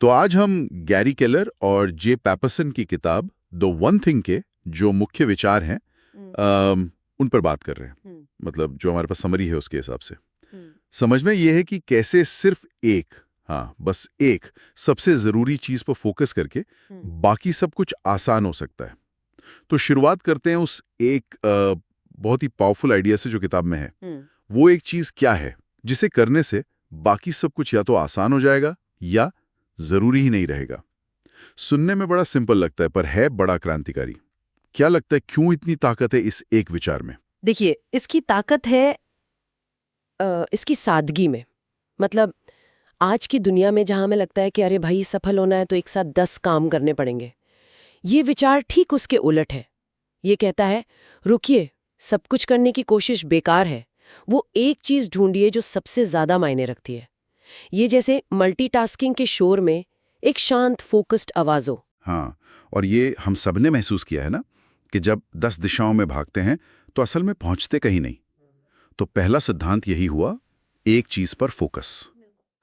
तो आज हम गैरी केलर और जे पैपरसन की किताब द वन थिंग के जो मुख्य विचार हैं उन पर बात कर रहे हैं। मतलब जो हमारे पास समरी है उसके हिसाब से समझना ये है कि कैसे सिर्फ एक, हाँ बस एक सबसे जरूरी चीज पर फोकस करके बाकी सब कुछ आसान हो सकता है। तो शुरुआत करते हैं उस एक बहुत ही पावरफुल आइडिया से जो किताब में है। वो एक चीज क्या है जिसे करने से बाकी सब कुछ या तो आसान हो जाएगा या जरूरी ही नहीं रहेगा। सुनने में बड़ा सिंपल लगता है पर है बड़ा क्रांतिकारी। क्या लगता है क्यों इतनी ताकत है इस एक विचार में? देखिए, इसकी ताकत है इसकी सादगी में। मतलब आज की दुनिया में जहां हमें लगता है कि अरे भाई सफल होना है तो एक साथ 10 काम करने पड़ेंगे, ये विचार ठीक उसके उलट है। ये कहता है रुकिए, सब कुछ करने की कोशिश बेकार है। वो एक चीज ढूंढिए जो सबसे ज्यादा मायने रखती है। ये जैसे मल्टीटास्किंग के शोर में एक शांत फोकस्ड आवाज हो। हाँ, और ये हम सबने महसूस किया है ना कि जब 10 दिशाओं में भागते हैं तो असल में पहुंचते कहीं नहीं। तो पहला सिद्धांत यही हुआ, एक चीज पर फोकस।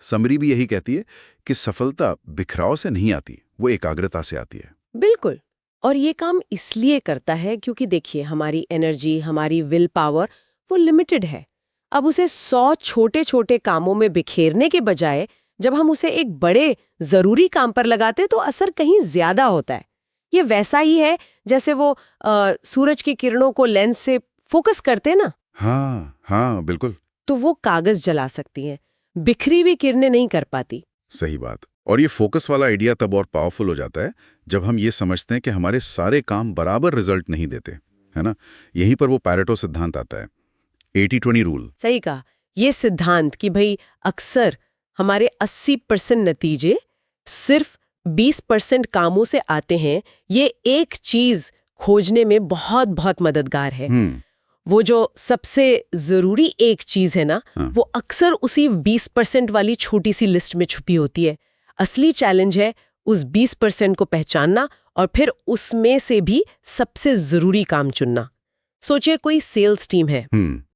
समरी भी यही कहती है कि सफलता बिखराव से नहीं आती, वो एकाग्रता से आती है। बिल्कुल। और ये काम इसलिए करता है क्योंकि देखिए, हमारी एनर्जी, हमारी विल पावर वो लिमिटेड है। अब उसे 100 छोटे छोटे कामों में बिखेरने के बजाय जब हम उसे एक बड़े जरूरी काम पर लगाते तो असर कहीं ज्यादा होता है। ये वैसा ही है जैसे वो सूरज की किरणों को लेंस से फोकस करते ना। हाँ हाँ बिल्कुल। तो वो कागज जला सकती हैं, बिखरी हुई किरणें नहीं कर पाती। सही बात। और ये फोकस वाला आइडिया तब और पावरफुल हो जाता है जब हम ये समझते हैं कि हमारे सारे काम बराबर रिजल्ट नहीं देते, है ना। यहीं पर वो पैरेटो सिद्धांत आता है, 80-20 रूल। सही कहा। ये सिद्धांत कि भाई अक्सर हमारे 80% नतीजे सिर्फ 20% कामों से आते हैं, ये एक चीज खोजने में बहुत बहुत मददगार है। वो जो सबसे जरूरी एक चीज है ना, वो अक्सर उसी 20% वाली छोटी सी लिस्ट में छुपी होती है। असली चैलेंज है उस 20% को पहचानना और फिर उसमें से भी सबसे जरूरी काम चुनना। सोचिए कोई सेल्स टीम है,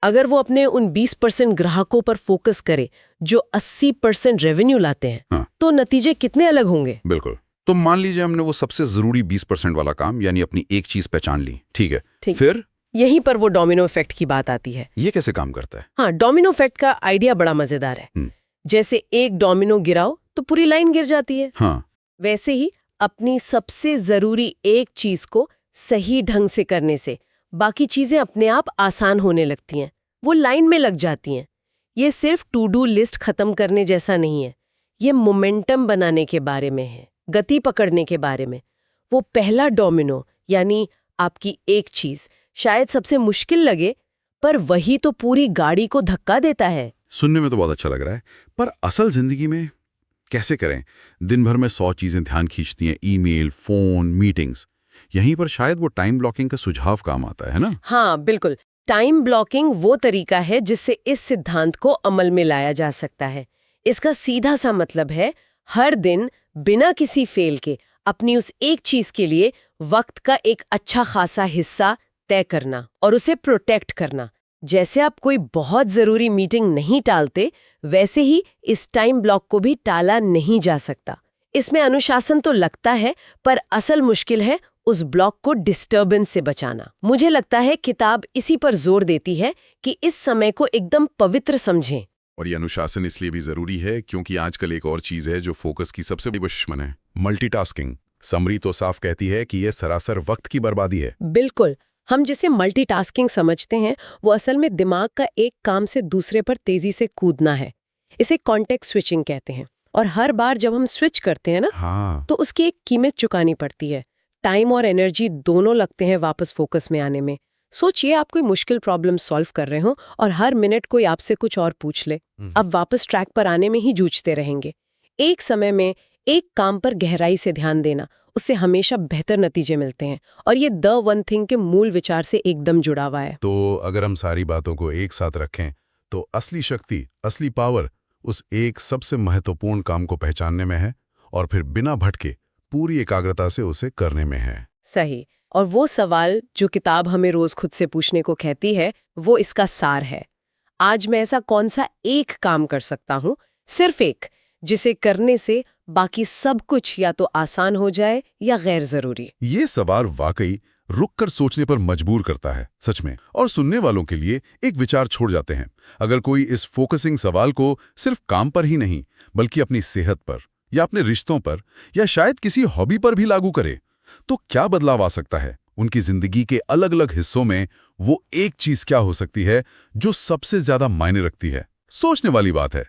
अगर वो अपने उन 20% ग्राहकों पर फोकस करे जो 80% रेवेन्यू लाते हैं, तो नतीजे कितने अलग होंगे। बिल्कुल। तो मान लीजिए हमने वो सबसे जरूरी 20% वाला काम यानी अपनी एक चीज पहचान ली, ठीक है, फिर यहीं पर वो डोमिनो इफेक्ट की बात आती है। ये कैसे काम करता है? हाँ, डोमिनो इफेक्ट का आइडिया बड़ा मजेदार है। जैसे एक डोमिनो गिराओ तो पूरी लाइन गिर जाती है। हाँ। वैसे ही अपनी सबसे जरूरी एक चीज को सही ढंग से करने से बाकी चीजें अपने आप आसान होने लगती हैं, वो लाइन में लग जाती हैं। ये सिर्फ टू डू लिस्ट खत्म करने जैसा नहीं है, ये मोमेंटम बनाने के बारे में है, गति पकड़ने के बारे में। वो पहला डोमिनो यानी आपकी एक चीज शायद सबसे मुश्किल लगे, पर वही तो पूरी गाड़ी को धक्का देता है। सुनने में तो बहुत अच्छा लग रहा है, पर असल जिंदगी में कैसे करें? दिन भर में 100 चीजें ध्यान खींचती हैं, ईमेल, फोन, मीटिंग्स। यहीं पर शायद वो टाइम ब्लॉकिंग का सुझाव काम आता है ना? हाँ बिल्कुल। टाइम ब्लॉकिंग वो तरीका है जिससे इस सिद्धांत को अमल में लाया जा सकता है। इसका सीधा सा मतलब है हर दिन बिना किसी फेल के अपनी उस एक चीज के लिए वक्त का एक अच्छा खासा हिस्सा तय करना और उसे प्रोटेक्ट करना। जैसे आप कोई बहुत जरूरी मीटिंग नहीं टालते, वैसे ही इस टाइम ब्लॉक को भी टाला नहीं जा सकता। इसमें अनुशासन तो लगता है, पर असल मुश्किल है उस ब्लॉक को डिस्टर्बेंस से बचाना। मुझे लगता है किताब इसी पर जोर देती है कि इस समय को एकदम पवित्र समझें। और ये अनुशासन इसलिए भी जरूरी है क्योंकि आजकल एक और चीज है जो फोकस की सबसे बड़ी दुश्मन है, मल्टीटास्किंग। समरी तो साफ कहती है कि यह सरासर वक्त की बर्बादी है। बिल्कुल। हम जिसे मल्टीटास्किंग समझते हैं वो असल में दिमाग का एक काम से दूसरे पर तेजी से कूदना है। इसे कॉन्टेक्स्ट स्विचिंग कहते हैं। और हर बार जब हम स्विच करते हैं ना, तो उसकी एक कीमत चुकानी पड़ती है। टाइम और एनर्जी दोनों लगते हैं वापस फोकस में आने में। सोचिए आप कोई मुश्किल प्रॉब्लम सॉल्व कर रहे हो और हर मिनट कोई आपसे कुछ और पूछ ले, अब वापस ट्रैक पर आने में ही जूझते रहेंगे। एक समय में एक काम पर गहराई से ध्यान देना, उससे हमेशा बेहतर नतीजे मिलते हैं। और ये द वन थिंग के मूल विचार से एकदम जुड़ा हुआ है। तो अगर हम सारी बातों को एक साथ रखें तो असली शक्ति, असली पावर उस एक सबसे महत्वपूर्ण काम को पहचानने में है और फिर बिना भटके पूरी एकाग्रता से उसे करने में है। सही। और वो सवाल जो किताब हमें रोज खुद से पूछने को कहती है, वो इसका सार है। आज मैं ऐसा कौन सा एक काम कर सकता हूँ, सिर्फ एक, जिसे करने से बाकी सब कुछ या तो आसान हो जाए या गैर जरूरी। ये सवाल वाकई रुक कर सोचने पर मजबूर करता है, सच में। और सुनने वालों के लिए एक विचार छोड़ जाते हैं। अगर कोई इस फोकसिंग सवाल को सिर्फ काम पर ही नहीं, बल्कि अपनी सेहत पर या अपने रिश्तों पर या शायद किसी हॉबी पर भी लागू करे, तो क्या बदलाव आ सकता है? उनकी जिंदगी के अलग अलग हिस्सों में वो एक चीज क्या हो सकती है जो सबसे ज्यादा मायने रखती है? सोचने वाली बात है।